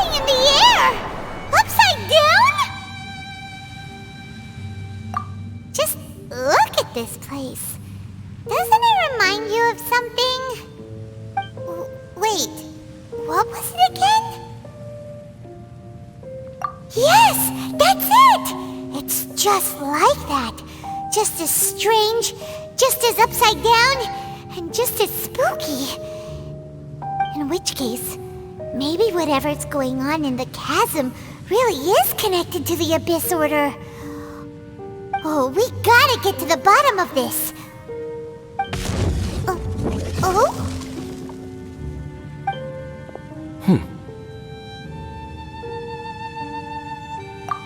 floating in the air! Upside down? Just look at this place. Doesn't it remind you of something? Wait, what was it again? Yes, that's it! It's just like that. Just as strange, just as upside down, and just as spooky. In which case, maybe whatever's going on in the chasm really is connected to the Abyss Order. Oh, we gotta get to the bottom of this. Oh?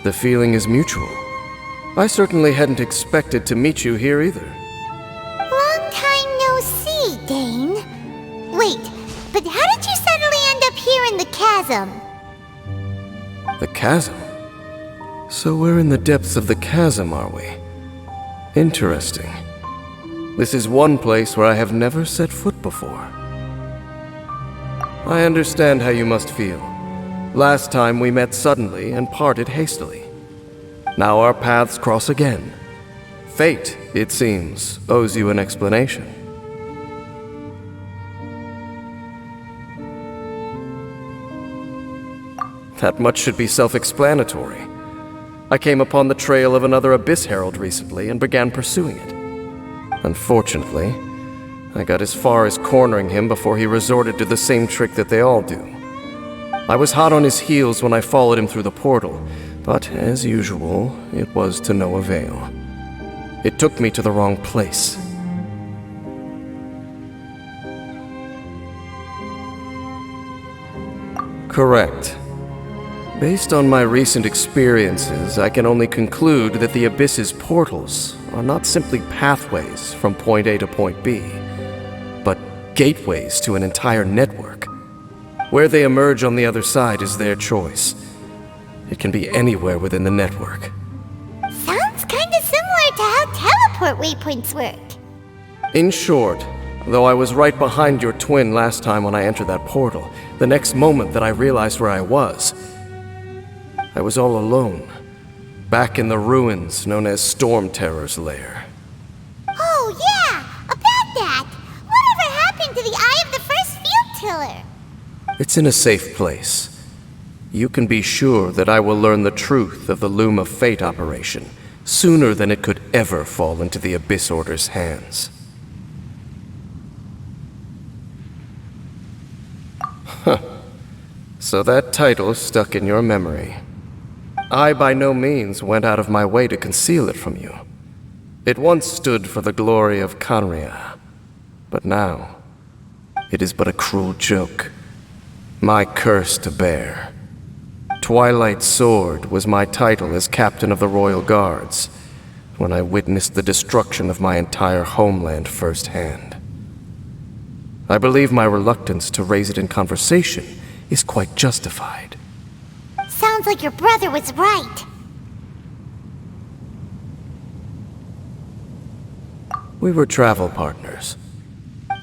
The feeling is mutual. I certainly hadn't expected to meet you here either. Long time no see, Dain. Wait, but how did you suddenly end up here in the chasm? The chasm? So we're in the depths of the chasm, are we? Interesting. This is one place where I have never set foot before. I understand how you must feel. Last time we met suddenly and parted hastily. Now our paths cross again. Fate, it seems, owes you an explanation. That much should be self-explanatory. I came upon the trail of another Abyss Herald recently and began pursuing it. Unfortunately, I got as far as cornering him before he resorted to the same trick that they all do. I was hot on his heels when I followed him through the portal, but as usual, it was to no avail. It took me to the wrong place. Correct. Based on my recent experiences, I can only conclude that the Abyss's portals are not simply pathways from point A to point B, but gateways to an entire network. Where they emerge on the other side is their choice. It can be anywhere within the network. Sounds kinda similar to how teleport waypoints work. In short, though I was right behind your twin last time when I entered that portal, the next moment that I realized where I was all alone, back in the ruins known as Storm Terror's lair. Oh yeah, about that! Whatever happened to the Eye of the First Field Tiller? It's in a safe place. You can be sure that I will learn the truth of the Loom of Fate operation sooner than it could ever fall into the Abyss Order's hands. Huh. So that title stuck in your memory. I by no means went out of my way to conceal it from you. It once stood for the glory of Canria, but now it is but a cruel joke. My curse to bear. Twilight Sword was my title as captain of the Royal Guards when I witnessed the destruction of my entire homeland firsthand. I believe my reluctance to raise it in conversation is quite justified. Sounds like your brother was right. We were travel partners.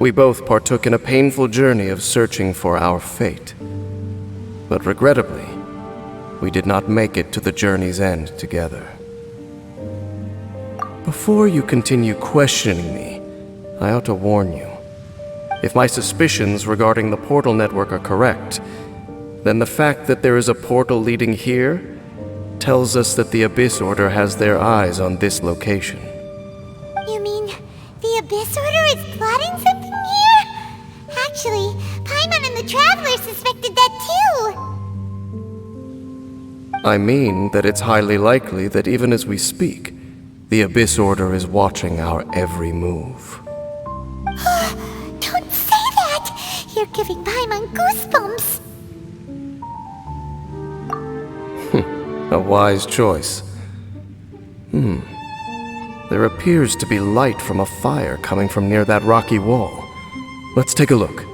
We both partook in a painful journey of searching for our fate. But regrettably, we did not make it to the journey's end together. Before you continue questioning me, I ought to warn you. If my suspicions regarding the portal network are correct, then the fact that there is a portal leading here tells us that the Abyss Order has their eyes on this location. You mean the Abyss Order is plotting something here? Actually, Paimon and the Traveler suspected that too. I mean that it's highly likely that even as we speak, the Abyss Order is watching our every move. Don't say that! You're giving Paimon goosebumps. A wise choice. There appears to be light from a fire coming from near that rocky wall. Let's take a look.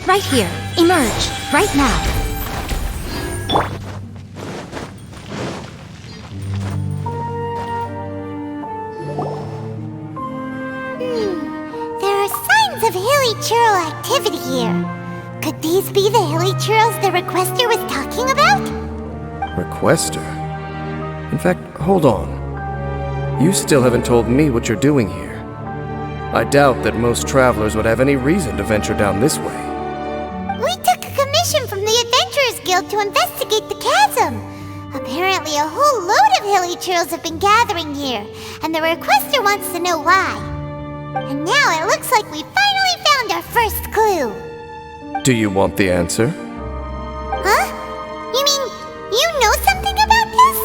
Right here. Emerge. Right now. churl activity here. Could these be the hilly churls the requester was talking about? Requester? In fact, hold on. You still haven't told me what you're doing here. I doubt that most travelers would have any reason to venture down this way. We took a commission from the Adventurers Guild to investigate the chasm. Apparently a whole load of hilly churls have been gathering here, and the requester wants to know why. And now it looks like we finally found our first clue. Do you want the answer? Huh? You mean you know something about this?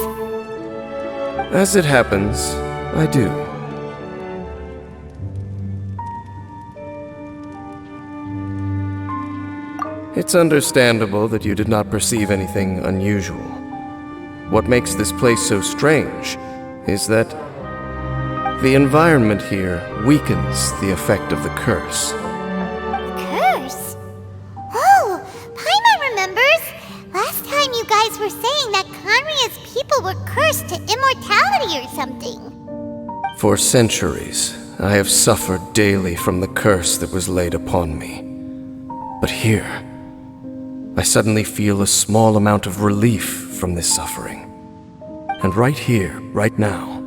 As it happens, I do. It's understandable that you did not perceive anything unusual. What makes this place so strange is that the environment here weakens the effect of the curse. Curse? Oh, Paimon remembers. Last time you guys were saying that Conria's people were cursed to immortality or something. For centuries, I have suffered daily from the curse that was laid upon me. But here, I suddenly feel a small amount of relief from this suffering. And right here, right now,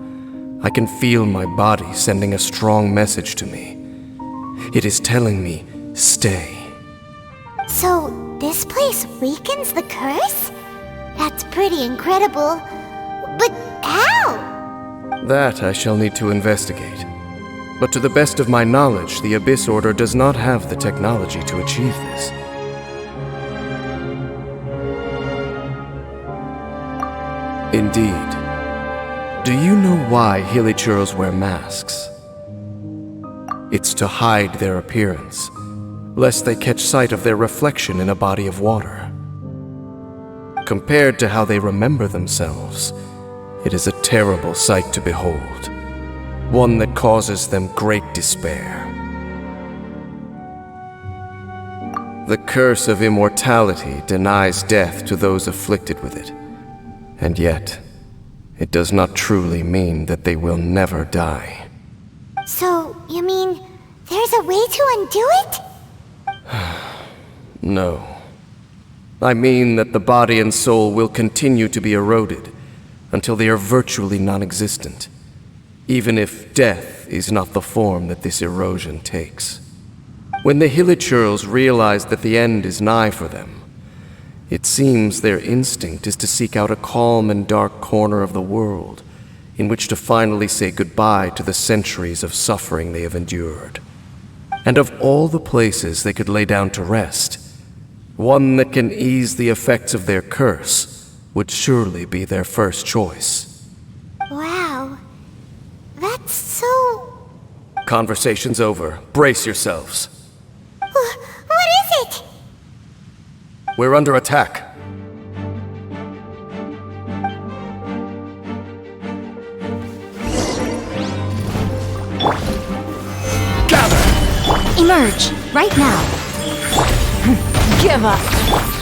I can feel my body sending a strong message to me. It is telling me, stay. So, this place weakens the curse? That's pretty incredible. But how? That I shall need to investigate. But to the best of my knowledge, the Abyss Order does not have the technology to achieve this. Indeed. Do you know why hilly churls wear masks? It's to hide their appearance, lest they catch sight of their reflection in a body of water. Compared to how they remember themselves, it is a terrible sight to behold, one that causes them great despair. The curse of immortality denies death to those afflicted with it, and yet, it does not truly mean that they will never die. So, you mean there's a way to undo it? No. I mean that the body and soul will continue to be eroded until they are virtually non-existent, even if death is not the form that this erosion takes. When the Hilichurls realize that the end is nigh for them, it seems their instinct is to seek out a calm and dark corner of the world in which to finally say goodbye to the centuries of suffering they have endured. And of all the places they could lay down to rest, one that can ease the effects of their curse would surely be their first choice. Wow. That's so... Conversation's over. Brace yourselves. What is it? We're under attack. Gather! Emerge, right now. Give up!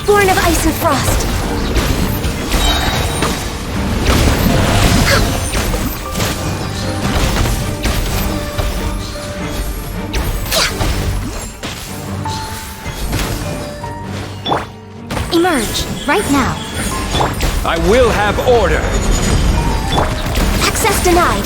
Born of ice and frost. Emerge, right now. I will have order! Access denied.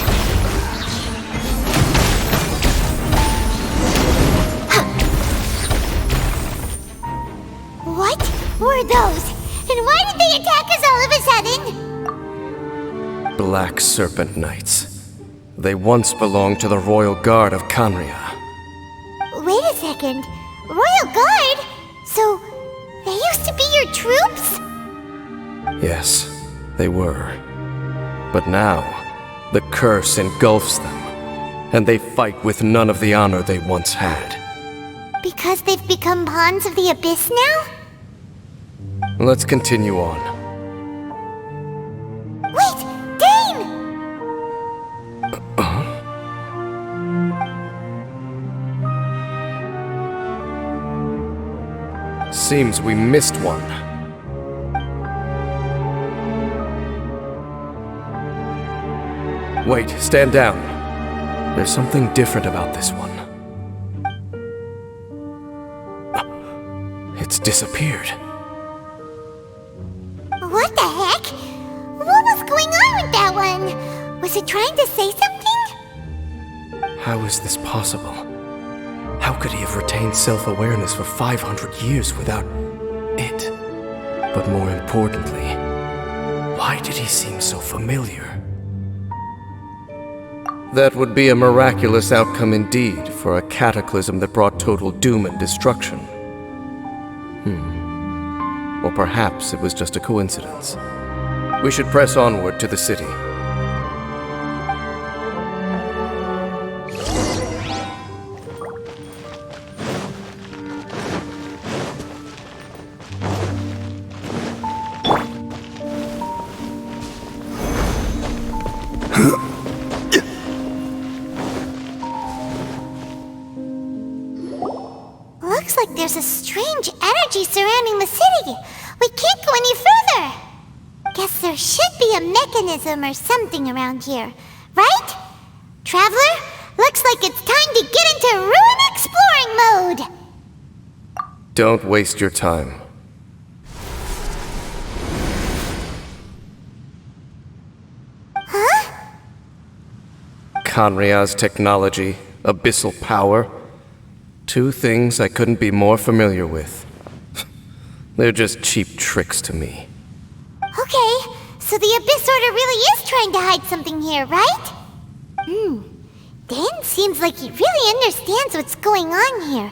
What were those? And why did they attack us all of a sudden? Black Serpent Knights. They once belonged to the Royal Guard of Canria. Wait a second. Royal Guard? So, they used to be your troops? Yes, they were. But now, the curse engulfs them, and they fight with none of the honor they once had. Because they've become pawns of the Abyss now? Let's continue on. Wait! Dain! Seems we missed one. Wait, stand down. There's something different about this one. It's disappeared. What the heck? What was going on with that one? Was it trying to say something? How is this possible? How could he have retained self-awareness for 500 years without it? But more importantly, why did he seem so familiar? That would be a miraculous outcome indeed for a cataclysm that brought total doom and destruction. Or perhaps it was just a coincidence. We should press onward to the city. Looks like there's a strange energy surrounding the city. We can't go any further. Guess there should be a mechanism or something around here, right? Traveler, looks like it's time to get into ruin exploring mode. Don't waste your time. Huh? Kanria's technology, abyssal power. Two things I couldn't be more familiar with. They're just cheap tricks to me. Okay, so the Abyss Order really is trying to hide something here, right? Dain seems like he really understands what's going on here.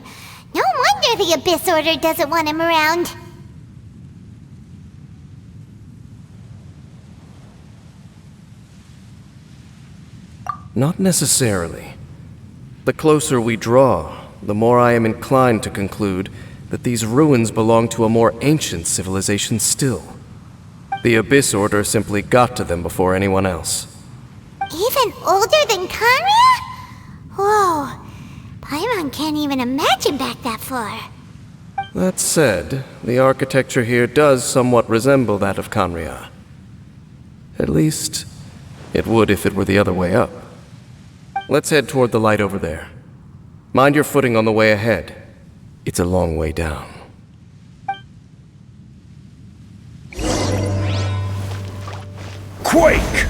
No wonder the Abyss Order doesn't want him around. Not necessarily. The closer we draw, the more I am inclined to conclude that these ruins belong to a more ancient civilization still. The Abyss Order simply got to them before anyone else. Even older than Kanria? Whoa, Paimon can't even imagine back that far. That said, the architecture here does somewhat resemble that of Kanria. At least, it would if it were the other way up. Let's head toward the light over there. Mind your footing on the way ahead. It's a long way down. Quake!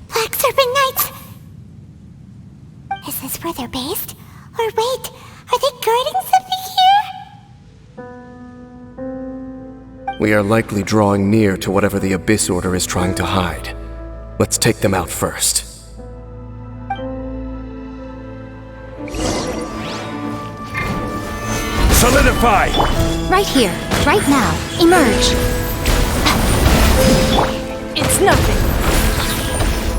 Black Serpent Knights! Is this where they're based? Or wait, are they guarding something here? We are likely drawing near to whatever the Abyss Order is trying to hide. Let's take them out first. Solidify! Right here, right now. Emerge. It's nothing.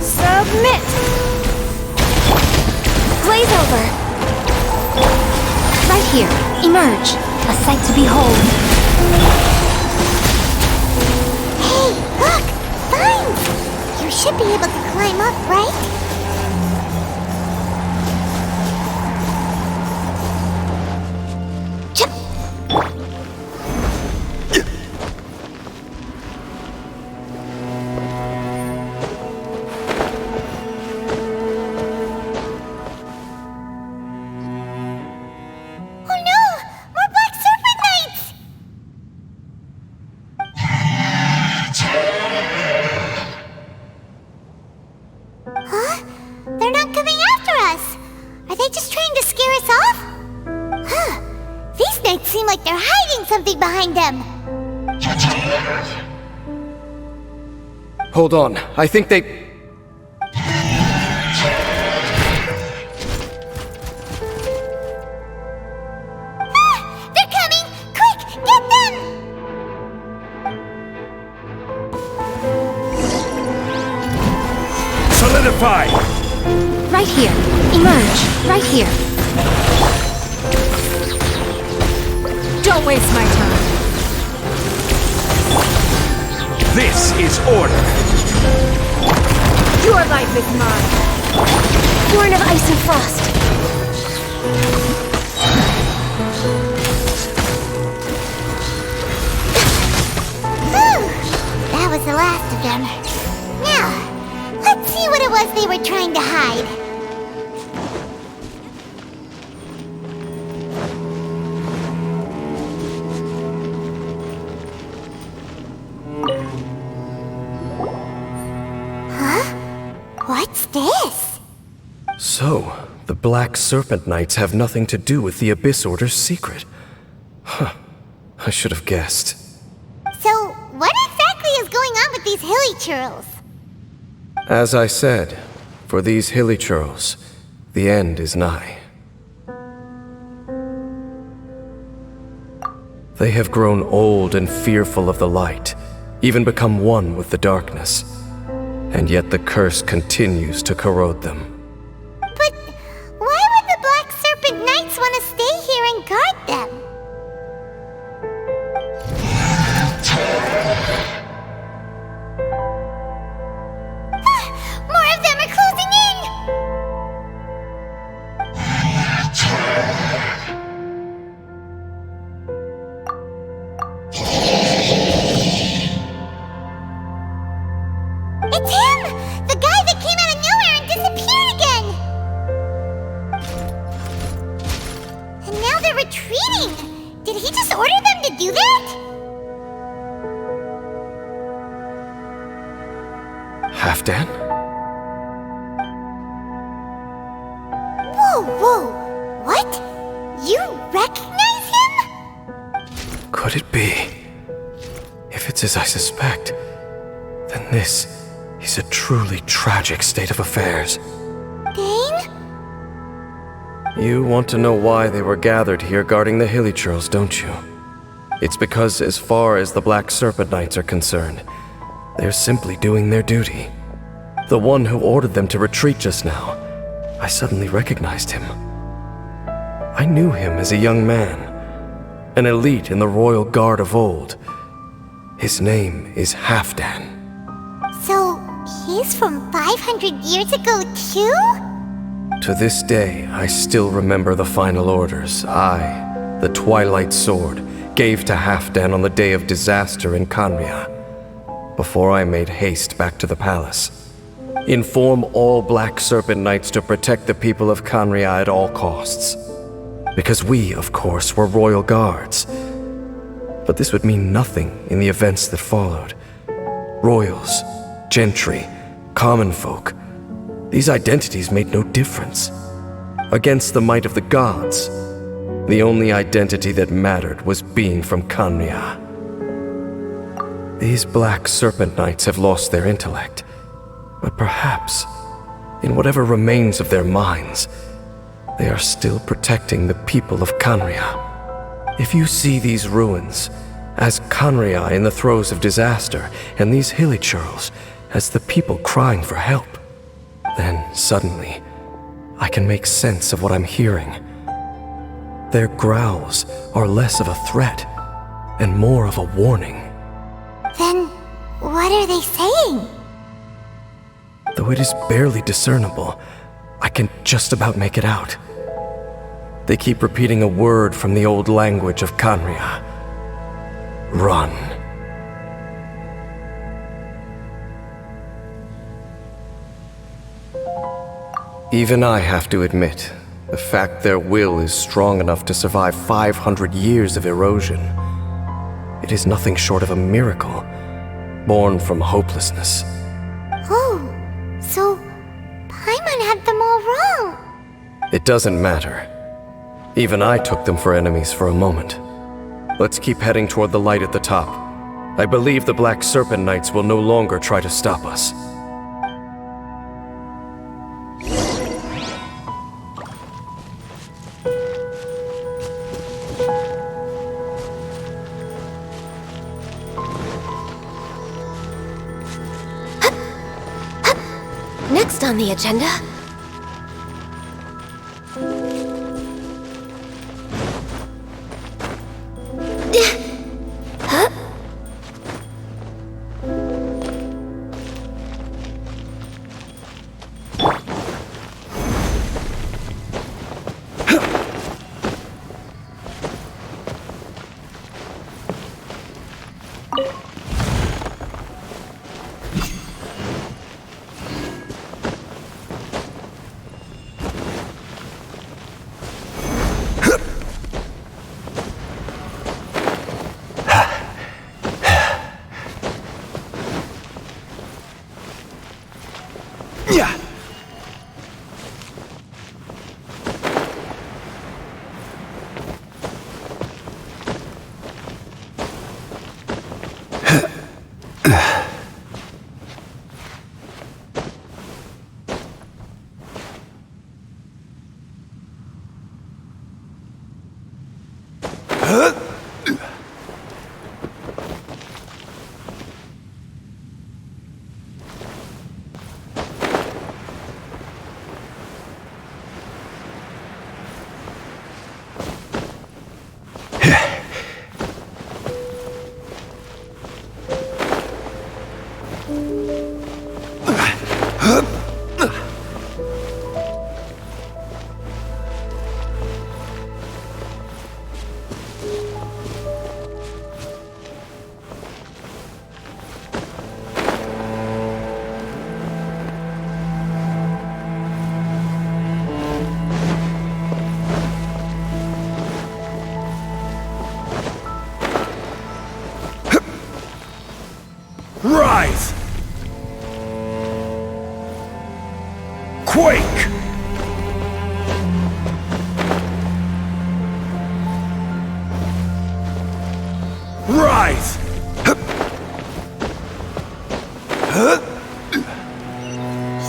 Submit! Blaze over. Right here. Emerge. A sight to behold. Hey, look! Vines! You should be able to climb up, right? Oh no! More Black Serpent Knights! Huh? They're not coming after us! Are they just trying to scare us off? Huh. These knights seem like they're hiding something behind them. Hold on, I think they... They're coming! Quick, get them! Solidify! Right here. Emerge. Right here. Don't waste my time. This is order! Your life is mine. Born of ice and frost. again. Now, let's see what it was they were trying to hide. What's this? So, the Black Serpent Knights have nothing to do with the Abyss Order's secret. Huh. I should have guessed. So, what exactly is going on with these hilly churls? As I said, for these hilly churls, the end is nigh. They have grown old and fearful of the light, even become one with the darkness. And yet the curse continues to corrode them. But why would the Black Serpent Knights want to stay here and guard them? More of them are closing in! It's him! The guy that came out of nowhere and disappeared again! And now they're retreating! Did he just order them to do that? Halfdan? Whoa! What? You recognize him? Could it be? If it's as I suspect, then this is a truly tragic state of affairs. Dain? You want to know why they were gathered here guarding the hilly churls, don't you? It's because as far as the Black Serpent Knights are concerned, they're simply doing their duty. The one who ordered them to retreat just now, I suddenly recognized him. I knew him as a young man, an elite in the royal guard of old. His name is Halfdan. So, he's from 500 years ago too? To this day, I still remember the final orders I, the Twilight Sword, gave to Halfdan on the day of disaster in Khaenri'ah, before I made haste back to the palace. Inform all Black Serpent Knights to protect the people of Khaenri'ah at all costs. Because we, of course, were royal guards. But this would mean nothing in the events that followed. Royals, gentry, common folk, these identities made no difference. Against the might of the gods, the only identity that mattered was being from Khaenri'ah. These Black Serpent Knights have lost their intellect, but perhaps, in whatever remains of their minds, they are still protecting the people of Khaenri'ah. If you see these ruins as Khaenri'ah in the throes of disaster, and these hilly churls as the people crying for help, then suddenly I can make sense of what I'm hearing. Their growls are less of a threat and more of a warning. Then, what are they saying? Though it is barely discernible, I can just about make it out. They keep repeating a word from the old language of Khaenri'ah. Run. Even I have to admit, the fact their will is strong enough to survive 500 years of erosion. It is nothing short of a miracle, born from hopelessness. Oh, so Paimon had them all wrong. It doesn't matter. Even I took them for enemies for a moment. Let's keep heading toward the light at the top. I believe the Black Serpent Knights will no longer try to stop us. Next on the agenda... Rise! Quake! Rise!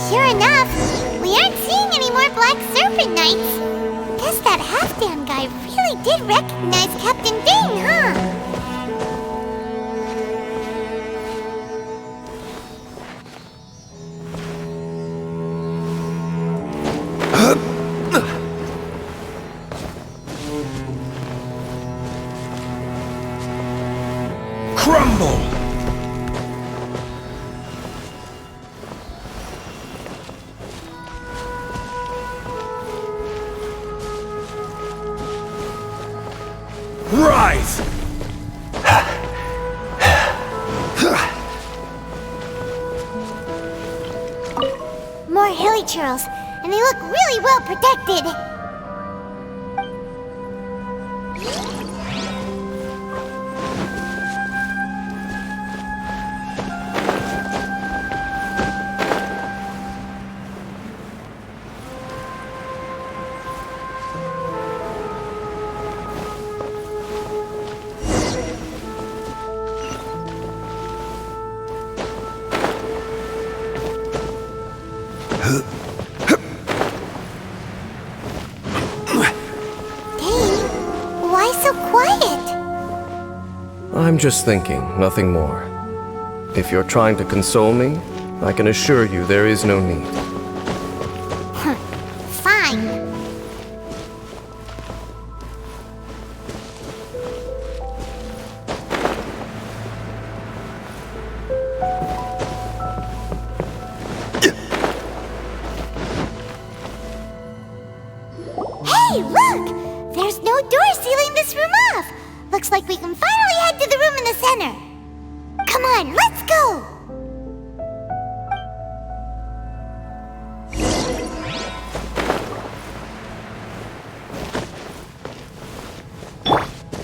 Sure enough, we aren't seeing any more Black Serpent Knights. Guess that half-down guy really did recognize Captain Dain, huh? Crumble! Rise! More hilly churls, and they look really well protected. Why so quiet? I'm just thinking, nothing more. If you're trying to console me, I can assure you there is no need. Fine. Hey, look! There's no door sealing this room off! Looks like we can finally head to the room in the center. Come on, let's go!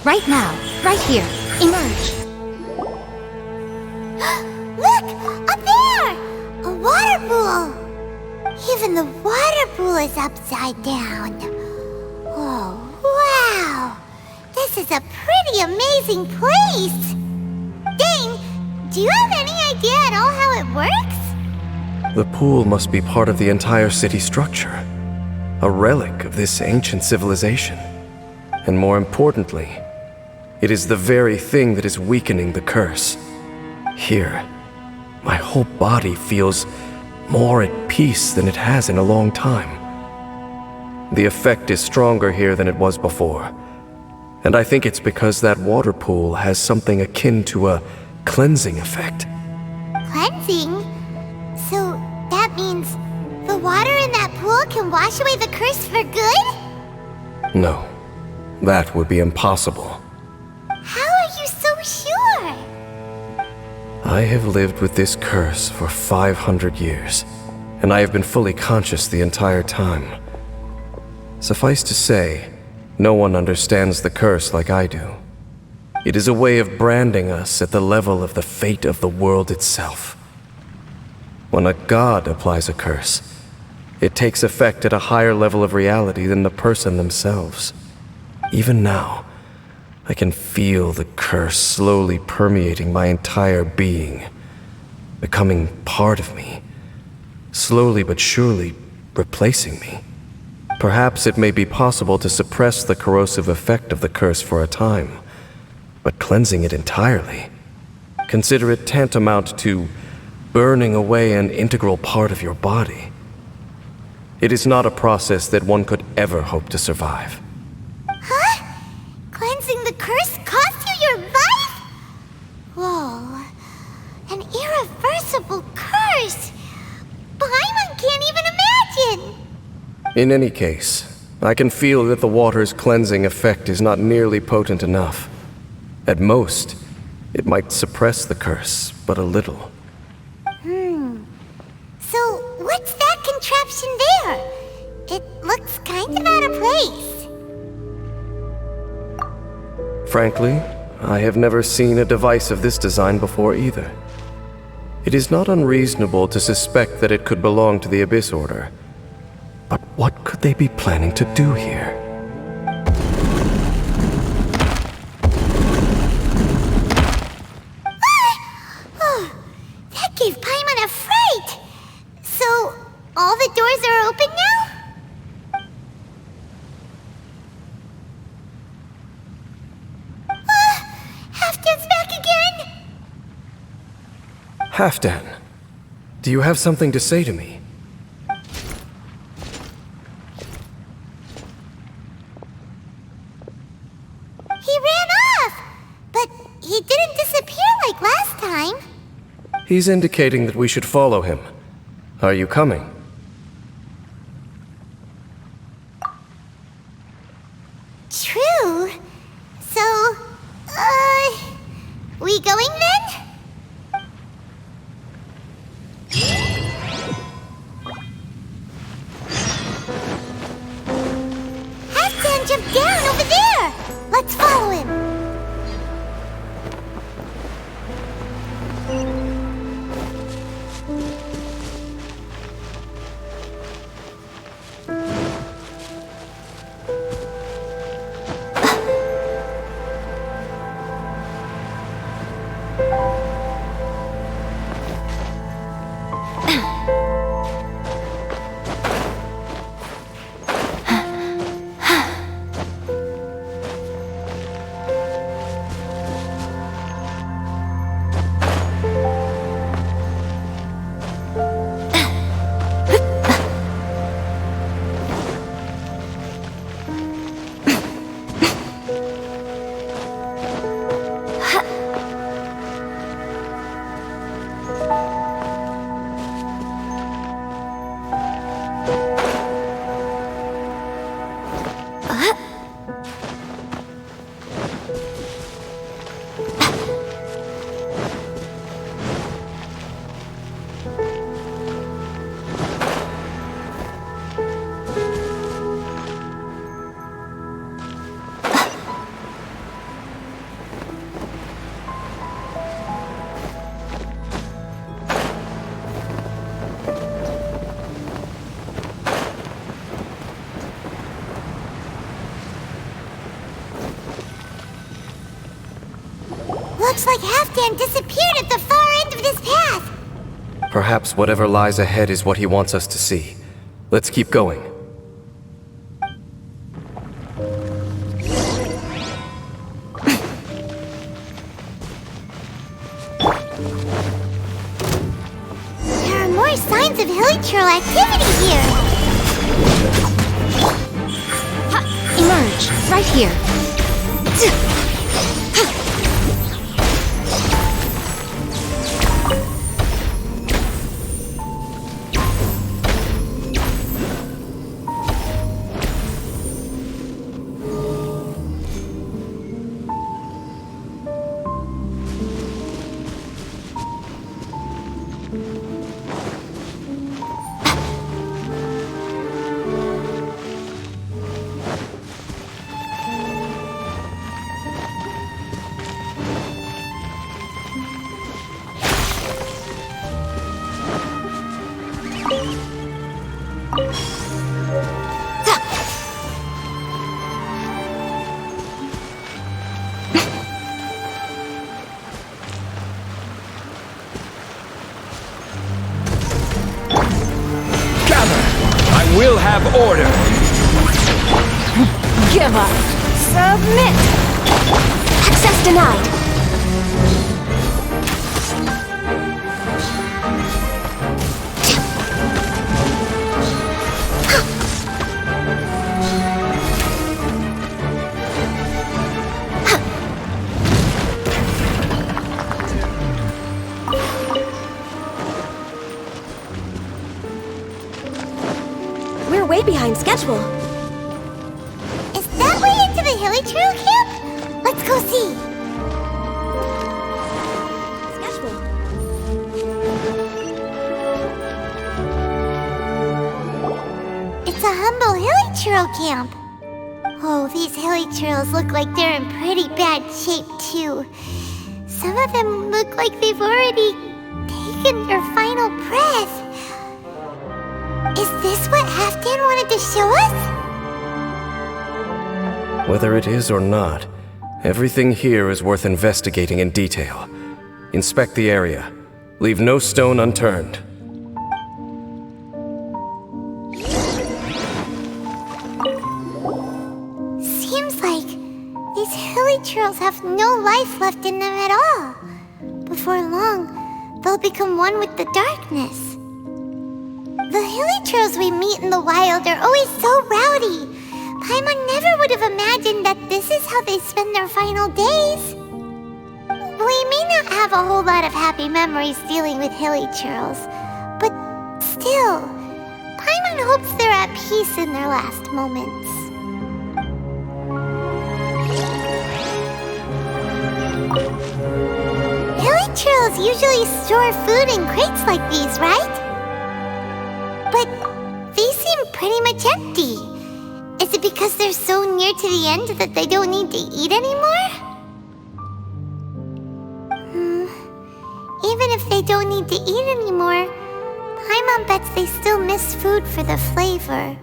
Right now. Right here. Emerge. Look! Up there! A water pool! Even the water pool is upside down. Oh, wow! This is a pretty amazing place! Dain, do you have any idea at all how it works? The pool must be part of the entire city structure, a relic of this ancient civilization. And more importantly, it is the very thing that is weakening the curse. Here, my whole body feels more at peace than it has in a long time. The effect is stronger here than it was before, and I think it's because that water pool has something akin to a cleansing effect. Cleansing? So that means the water in that pool can wash away the curse for good? No, that would be impossible. How are you so sure? I have lived with this curse for 500 years, and I have been fully conscious the entire time. Suffice to say, no one understands the curse like I do. It is a way of branding us at the level of the fate of the world itself. When a god applies a curse, it takes effect at a higher level of reality than the person themselves. Even now, I can feel the curse slowly permeating my entire being, becoming part of me, slowly but surely replacing me. Perhaps it may be possible to suppress the corrosive effect of the curse for a time, but cleansing it entirely, consider it tantamount to burning away an integral part of your body. It is not a process that one could ever hope to survive. Huh? Cleansing the curse cost you your life? Whoa. An irreversible curse! Paimon can't even imagine! In any case, I can feel that the water's cleansing effect is not nearly potent enough. At most, it might suppress the curse, but a little. So, what's that contraption there? It looks kind of out of place. Frankly, I have never seen a device of this design before either. It is not unreasonable to suspect that it could belong to the Abyss Order. But what could they be planning to do here? That gave Paimon a fright! So, all the doors are open now? Halfdan's back again! Halfdan, do you have something to say to me? He ran off! But he didn't disappear like last time. He's indicating that we should follow him. Are you coming? True. So, we going then? Halfdan jumped down over there! Let's follow him! Looks like Halfdan disappeared at the far end of this path. Perhaps whatever lies ahead is what he wants us to see. Let's keep going. There are more signs of hilichurl activity here. Emerge, right here. I will have order! Give up! Submit! Access denied. We're way behind schedule. Is that way into the hilichurl camp? Let's go see. Schedule. It's a humble hilichurl camp. Oh, these hilichurls look like they're in pretty bad shape, too. Some of them look like they've already taken taken their final breath. Is this what Halfdan wanted to show us? Whether it is or not, everything here is worth investigating in detail. Inspect the area. Leave no stone unturned. Seems like these hilly trails have no life left in them at all. Before long, they'll become one with the darkness. The hilly trails we meet in the wild are always so rowdy. Paimon never would have imagined that this is how they spend their final days. We may not have a whole lot of happy memories dealing with hilly trails, but still, Paimon hopes they're at peace in their last moments. Hilly trails usually store food in crates like these, right? But these seem pretty much empty. Is it because they're so near to the end that they don't need to eat anymore? Even if they don't need to eat anymore, Paimon bets they still miss food for the flavor.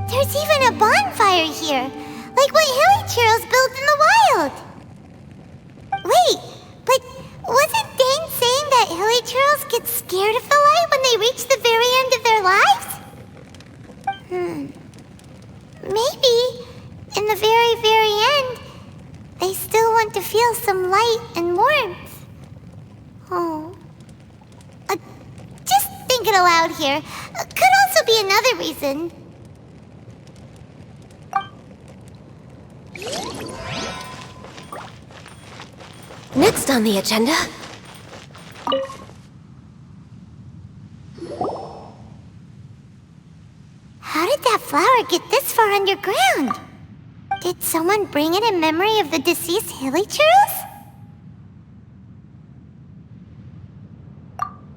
There's even a bonfire here, like what hilly trails build in the wild. Wait, but wasn't Dain saying that hilly trails get scared of the light when they reach the very end of their lives? Maybe, in the very, very end, they still want to feel some light and warmth. Oh. Just thinking aloud here. Could also be another reason. Next on the agenda. How did that flower get this far underground? Did someone bring it in memory of the deceased hilly trails?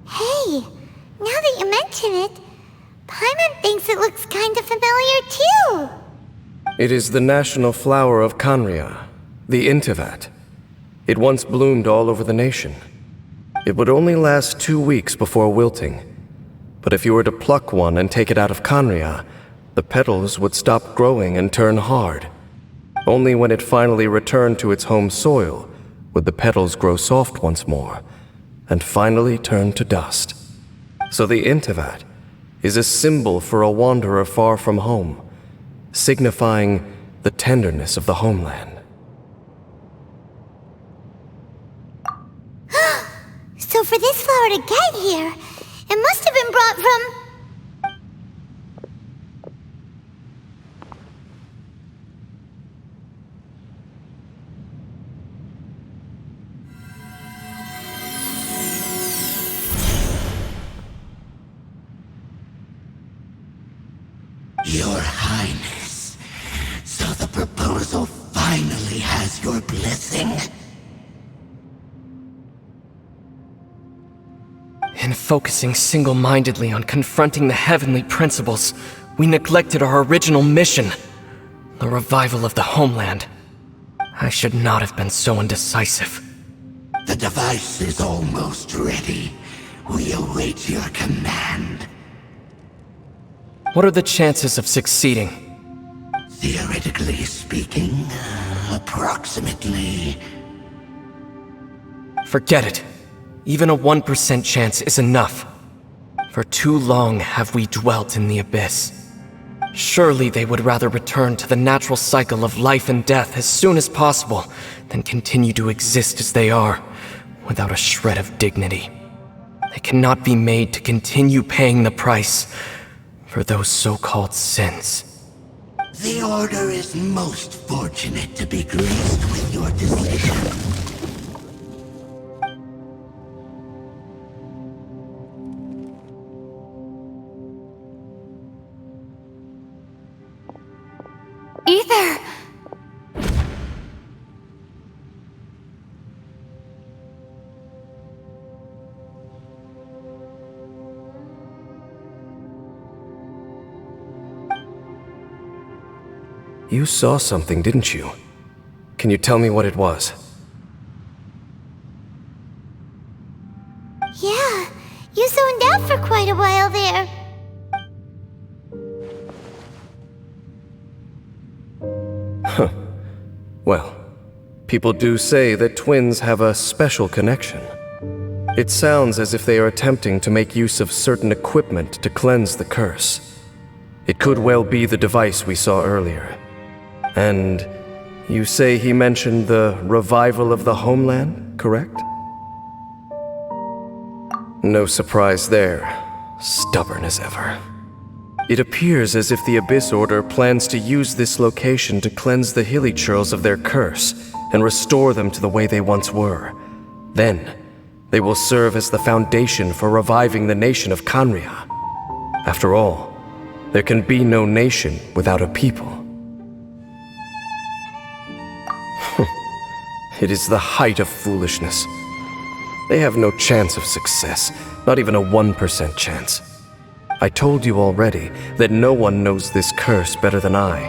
Hey, now that you mention it, Paimon thinks it looks kind of familiar too. It is the national flower of Kanria, the Intivat. It once bloomed all over the nation. It would only last 2 weeks before wilting. But if you were to pluck one and take it out of Kanria, the petals would stop growing and turn hard. Only when it finally returned to its home soil would the petals grow soft once more, and finally turn to dust. So the Intivat is a symbol for a wanderer far from home, signifying the tenderness of the homeland. So for this flower to get here, it must have been brought from... Your Highness, so the proposal finally has your blessing? In focusing single-mindedly on confronting the heavenly principles, we neglected our original mission, the revival of the homeland. I should not have been so indecisive. The device is almost ready. We await your command. What are the chances of succeeding? Theoretically speaking, approximately. Forget it. Even a 1% chance is enough. For too long have we dwelt in the abyss. Surely they would rather return to the natural cycle of life and death as soon as possible than continue to exist as they are, without a shred of dignity. They cannot be made to continue paying the price for those so-called sins. The Order is most fortunate to be graced with your decision. Ether! You saw something, didn't you? Can you tell me what it was? Yeah, you zoned out for quite a while there. Well, people do say that twins have a special connection. It sounds as if they are attempting to make use of certain equipment to cleanse the curse. It could well be the device we saw earlier. And you say he mentioned the revival of the homeland, correct? No surprise there. Stubborn as ever. It appears as if the Abyss Order plans to use this location to cleanse the Hilly Churls of their curse and restore them to the way they once were. Then, they will serve as the foundation for reviving the nation of Kanria. After all, there can be no nation without a people. It is the height of foolishness. They have no chance of success, not even a 1% chance. I told you already that no one knows this curse better than I,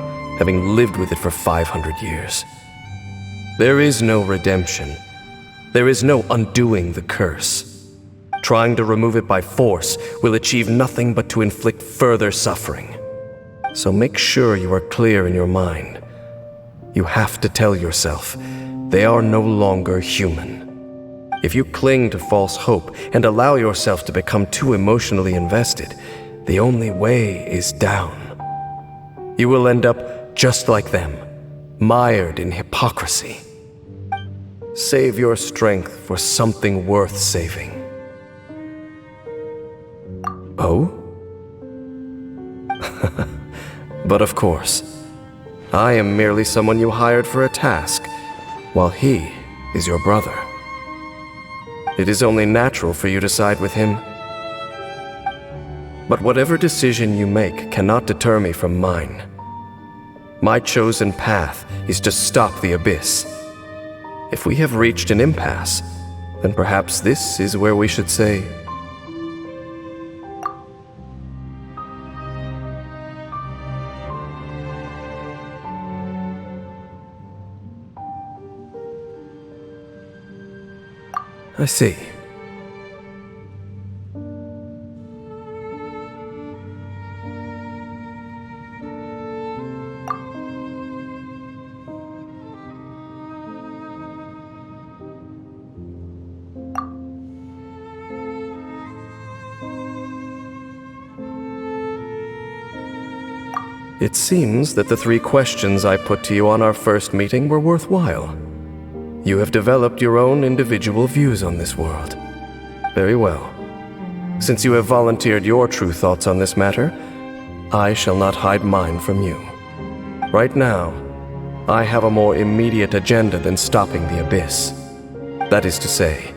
having lived with it for 500 years. There is no redemption. There is no undoing the curse. Trying to remove it by force will achieve nothing but to inflict further suffering. So make sure you are clear in your mind. You have to tell yourself, they are no longer human. If you cling to false hope and allow yourself to become too emotionally invested, the only way is down. You will end up just like them, mired in hypocrisy. Save your strength for something worth saving. Oh? But of course, I am merely someone you hired for a task, while he is your brother. It is only natural for you to side with him. But whatever decision you make cannot deter me from mine. My chosen path is to stop the Abyss. If we have reached an impasse, then perhaps this is where we should say, I see. It seems that the 3 questions I put to you on our first meeting were worthwhile. You have developed your own individual views on this world. Very well. Since you have volunteered your true thoughts on this matter, I shall not hide mine from you. Right now, I have a more immediate agenda than stopping the Abyss. That is to say,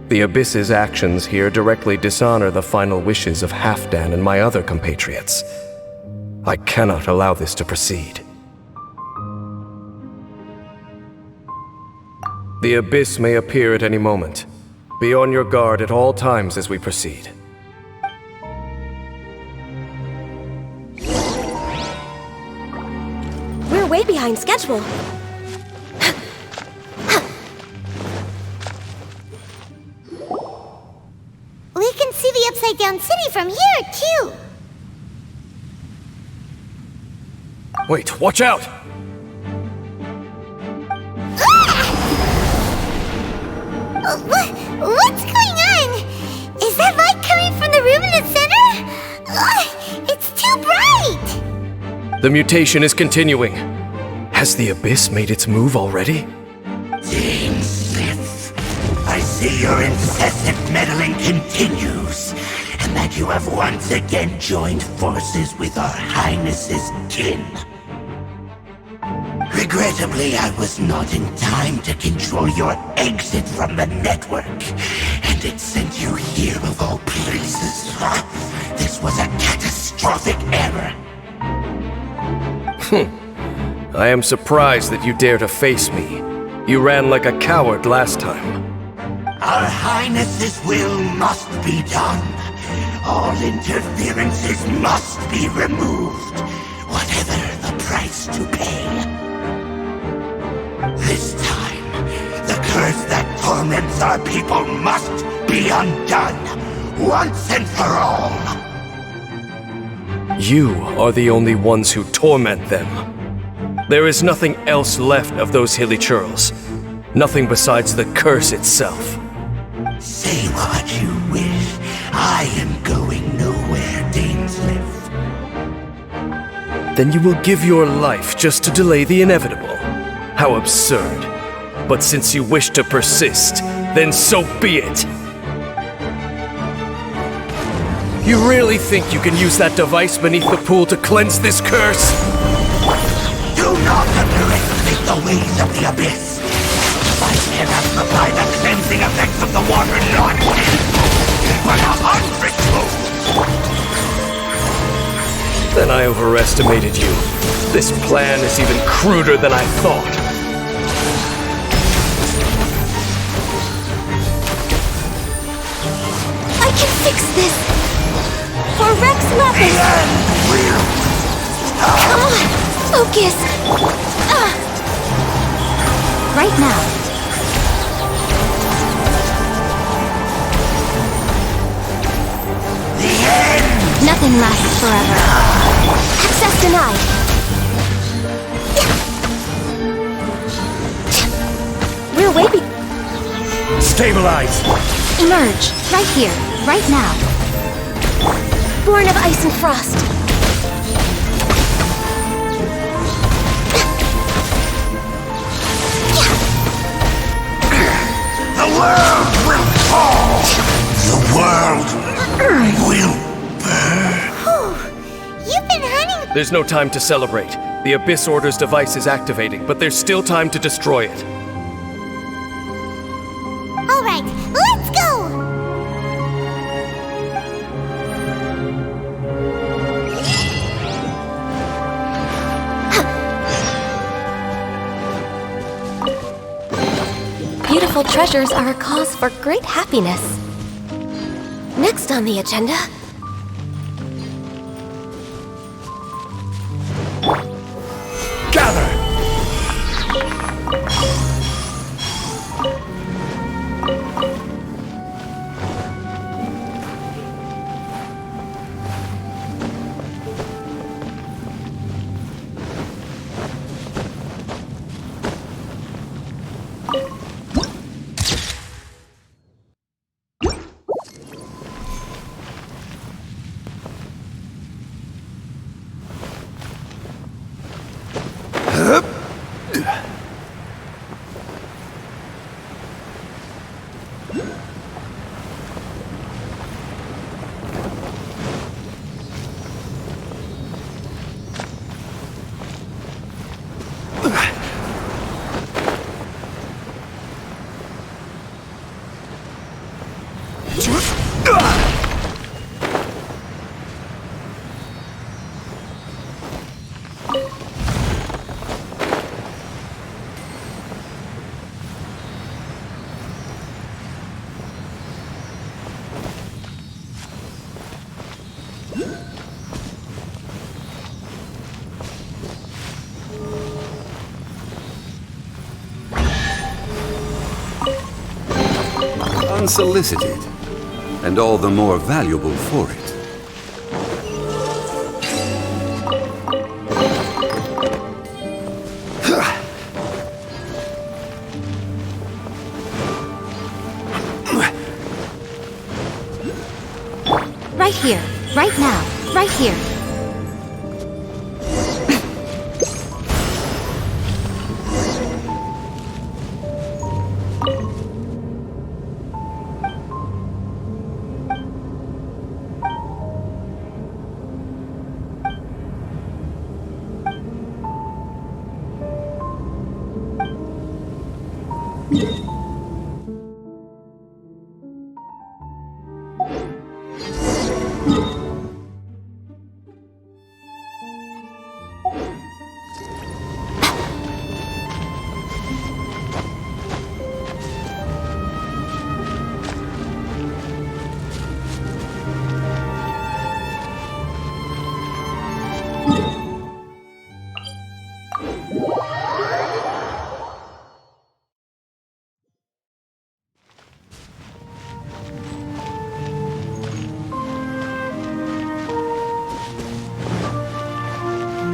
the Abyss's actions here directly dishonor the final wishes of Halfdan and my other compatriots. I cannot allow this to proceed. The Abyss may appear at any moment. Be on your guard at all times as we proceed. We're way behind schedule. We can see the Upside Down City from here, too. Wait, watch out! What's going on? Is that light coming from the room in the center? It's too bright! The mutation is continuing. Has the Abyss made its move already? Dain Sith, I see your incessant meddling continues, and that you have once again joined forces with our Highness's kin. Regrettably, I was not in time to control your exit from the network, and it sent you here of all places. This was a catastrophic error. I am surprised that you dare to face me. You ran like a coward last time. Our Highness's will must be done. All interferences must be removed, whatever the price to pay. This our people must be undone, once and for all. You are the only ones who torment them. There is nothing else left of those hilly churls. Nothing besides the curse itself. Say what you wish. I am going nowhere, Dainsliff. Then you will give your life just to delay the inevitable. How absurd. But since you wish to persist, then so be it. You really think you can use that device beneath the pool to cleanse this curse? Do not underestimate the ways of the Abyss. I cannot supply the cleansing effects of the water not one, but 100-fold. Then I overestimated you. This plan is even cruder than I thought. I can fix this! For Rex Lapis! Focus! Right now. The end! Nothing lasts forever. Access denied. We're way be- Stabilize! Emerge. Right here. Right now. Born of ice and frost. The world will fall! The world will burn! You've been hunting. There's no time to celebrate. The Abyss Order's device is activating, but there's still time to destroy it. All right, let's go. Beautiful treasures are a cause for great happiness. Next on the agenda... Gather! Unsolicited, and all the more valuable for it. Right here. Right now. Right here.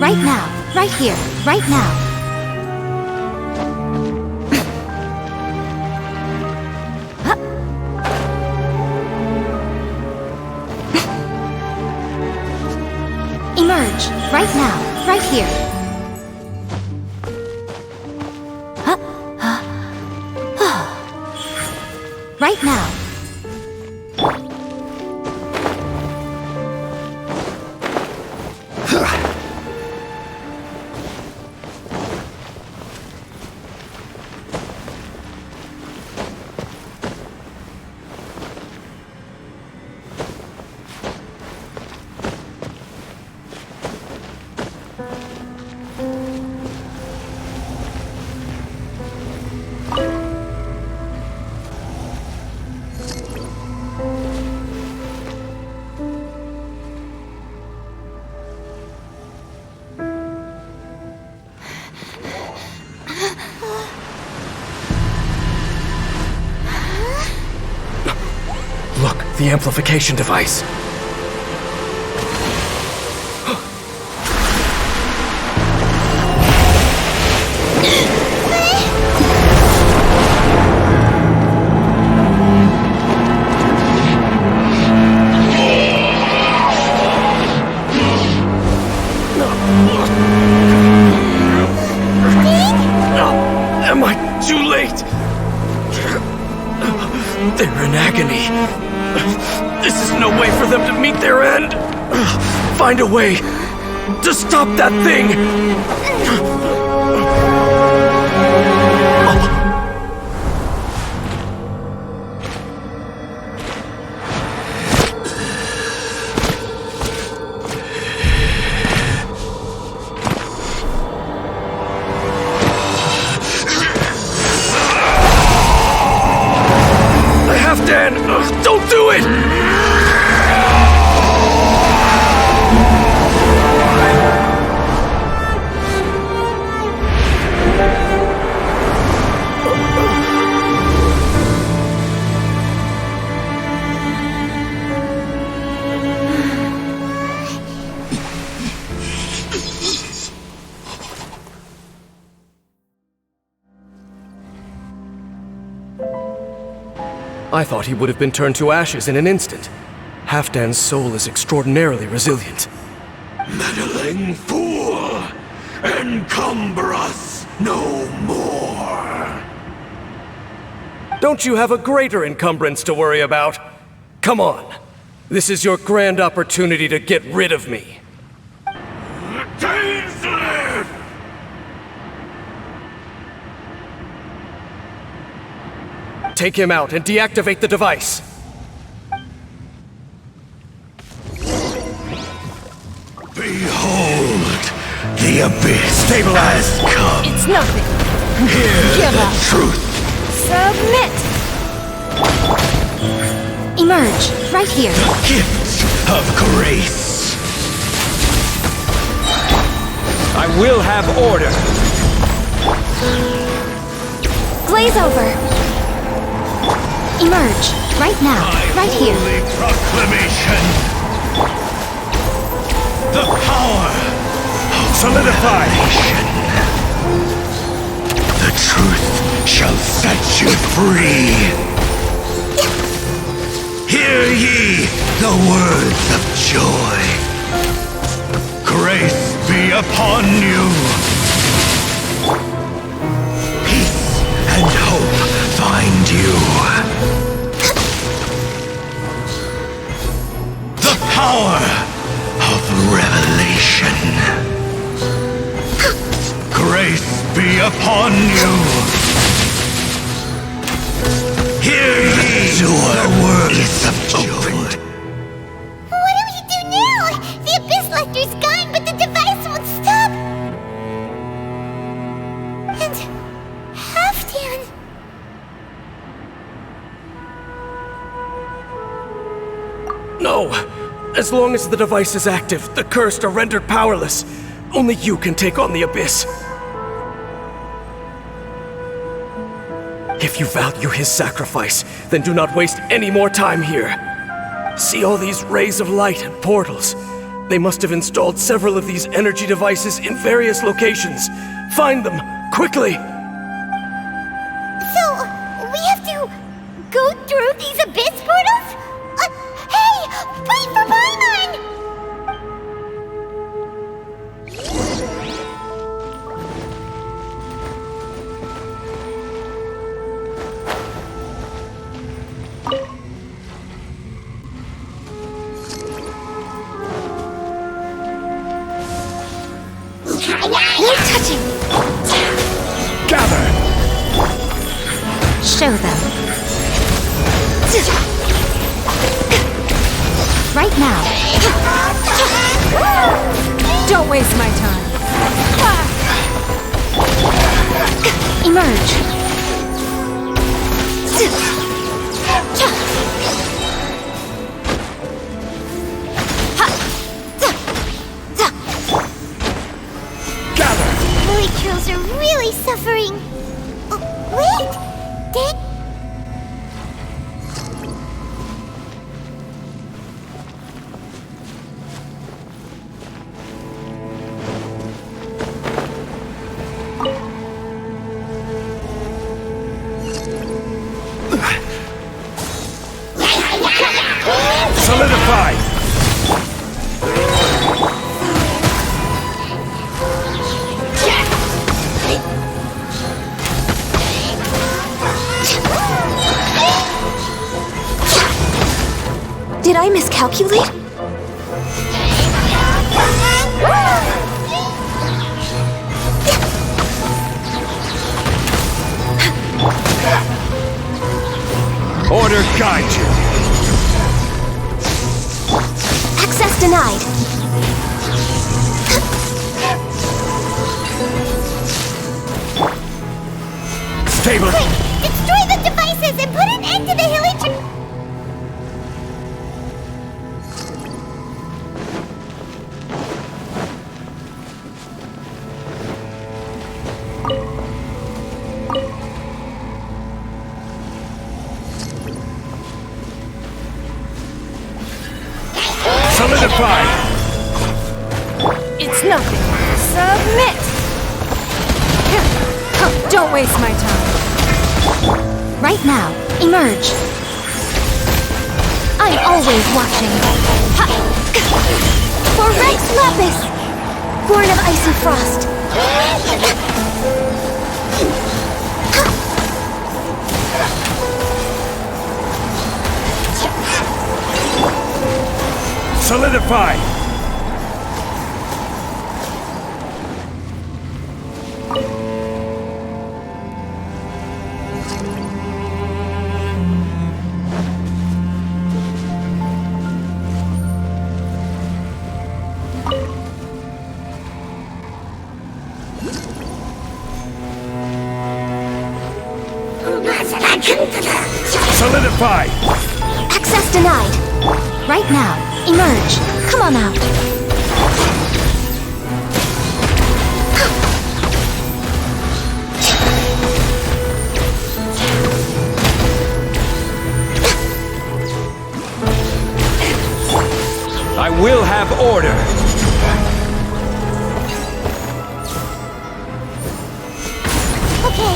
right now, right here, right now. Emerge, right now, right here. Right now. Look, the amplification device. Am I too late? They're in agony. This is no way for them to meet their end. Find a way to stop that thing. Dan, don't do it! I thought he would have been turned to ashes in an instant. Halfdan's soul is extraordinarily resilient. Meddling fool! Encumber us no more! Don't you have a greater encumbrance to worry about? Come on. This is your grand opportunity to get rid of me. Dain's live! Take him out and deactivate the device. Behold, the abyss has come. It's nothing. Hear Give the up. truth. Submit! Emerge, right here. The gift of grace. I will have order. Glaze over. Emerge, right now, right here. Holy proclamation. The power of solidification. The truth shall set you free. Hear ye the words of joy. Grace be upon you. Peace and hope find you. The power of revelation. Grace be upon you. Hear ye the words of joy. What do we do now? The Abyss Lecter's gone, but the device won't stop. And Halfdan. No! As long as the device is active, the cursed are rendered powerless. Only you can take on the Abyss. If you value his sacrifice, then do not waste any more time here. See all these rays of light and portals? They must have installed several of these energy devices in various locations. Find them, quickly! So, we have to go through these abyss portals? Hey! Wait for Paimon! No touching! Gather! Show them. Right now. Don't waste my time. Emerge. Lily Trills are really suffering. Oh, wait! Did... Solidify! Did I miscalculate? Order guide you! Access denied. Stable! Quick! Destroy the devices and put an end to the hilly... Solidify! It's nothing. Submit! Don't waste my time. Right now. Emerge. I'm always watching. Ha! For Rex Lapis! Born of icy frost. Solidify! Solidify! Access denied. Right now. Emerge. Come on out. I will have order! Okay,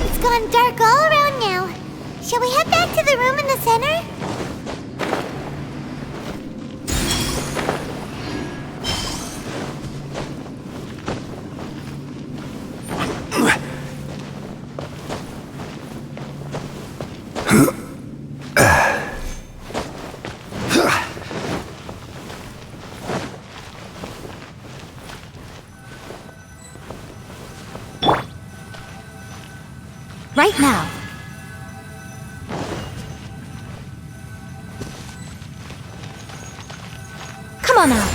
it's gone dark all around now. Shall we head back to the room in the center? Right now. Come on out.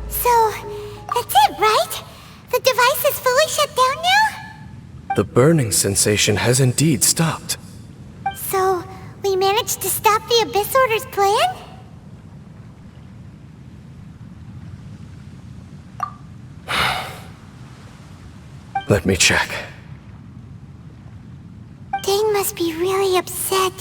So, that's it, right? The device is fully shut down now? The burning sensation has indeed stopped. So, we managed to stop that the Abyss Order's plan? Let me check. Dain must be really upset.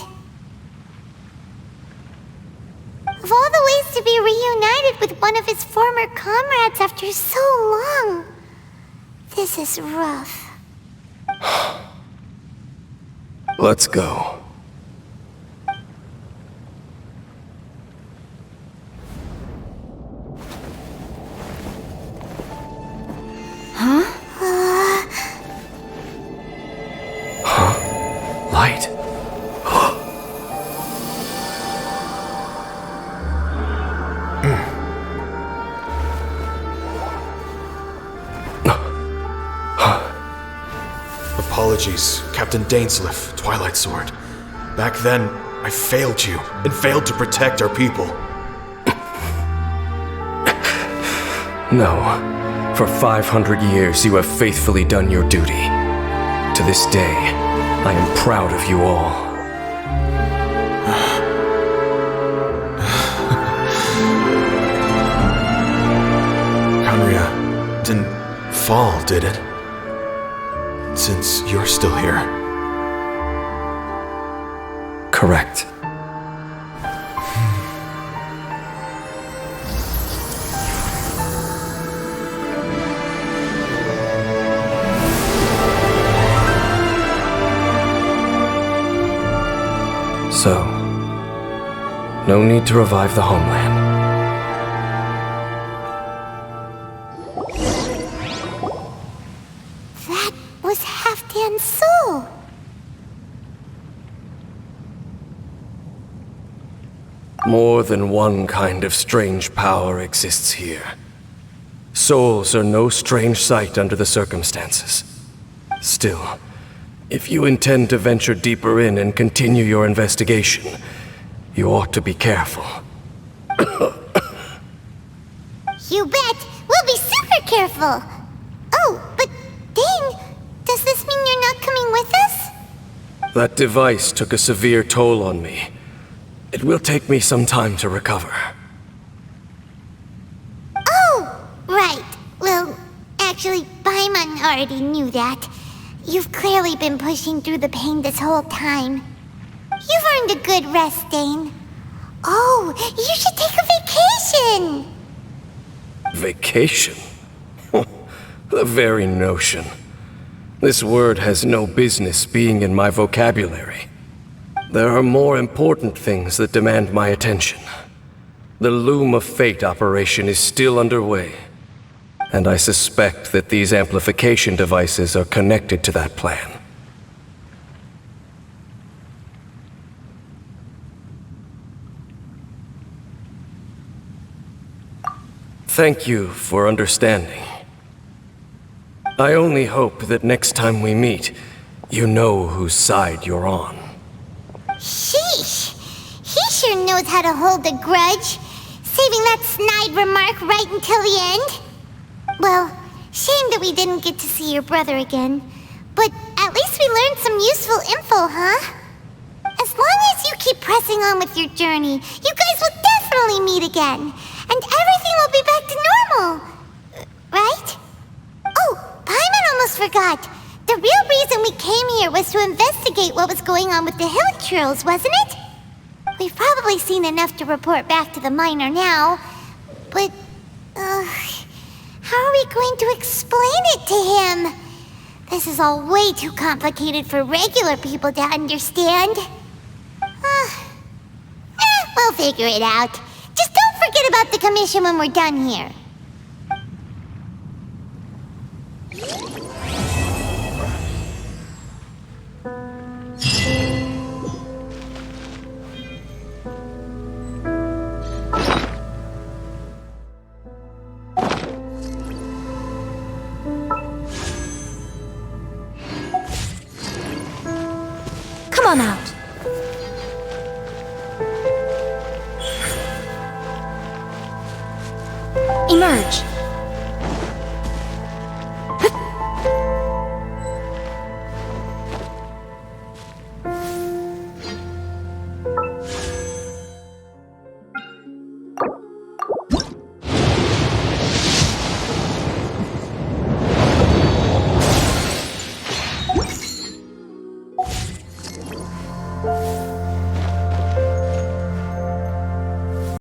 Of all the ways to be reunited with one of his former comrades after so long, this is rough. Let's go. Light. Apologies, Captain Dainsliff, Twilight Sword. Back then, I failed you, and failed to protect our people. No. For 500 years, you have faithfully done your duty. To this day, I am proud of you all. Hanria didn't fall, did it? Since you're still here. Correct. So, no need to revive the homeland. That was Halfdan's soul. More than one kind of strange power exists here. Souls are no strange sight under the circumstances. Still, if you intend to venture deeper in and continue your investigation, you ought to be careful. You bet! We'll be super careful! Oh, but Dain, does this mean you're not coming with us? That device took a severe toll on me. It will take me some time to recover. Oh, right. Well, actually, Paimon already knew that. You've clearly been pushing through the pain this whole time. You've earned a good rest, Dain. Oh, you should take a vacation! Vacation? The very notion. This word has no business being in my vocabulary. There are more important things that demand my attention. The Loom of Fate operation is still underway, and I suspect that these amplification devices are connected to that plan. Thank you for understanding. I only hope that next time we meet, you know whose side you're on. Sheesh! He sure knows how to hold a grudge, saving that snide remark right until the end. Well, shame that we didn't get to see your brother again, but at least we learned some useful info, huh? As long as you keep pressing on with your journey, you guys will definitely meet again, and everything will be back to normal. Right? Oh, Paimon almost forgot. The real reason we came here was to investigate what was going on with the hill trills, wasn't it? We've probably seen enough to report back to the miner now, but, how are we going to explain it to him? This is all way too complicated for regular people to understand. We'll figure it out. Just don't forget about the commission when we're done here. Come on out. Emerge.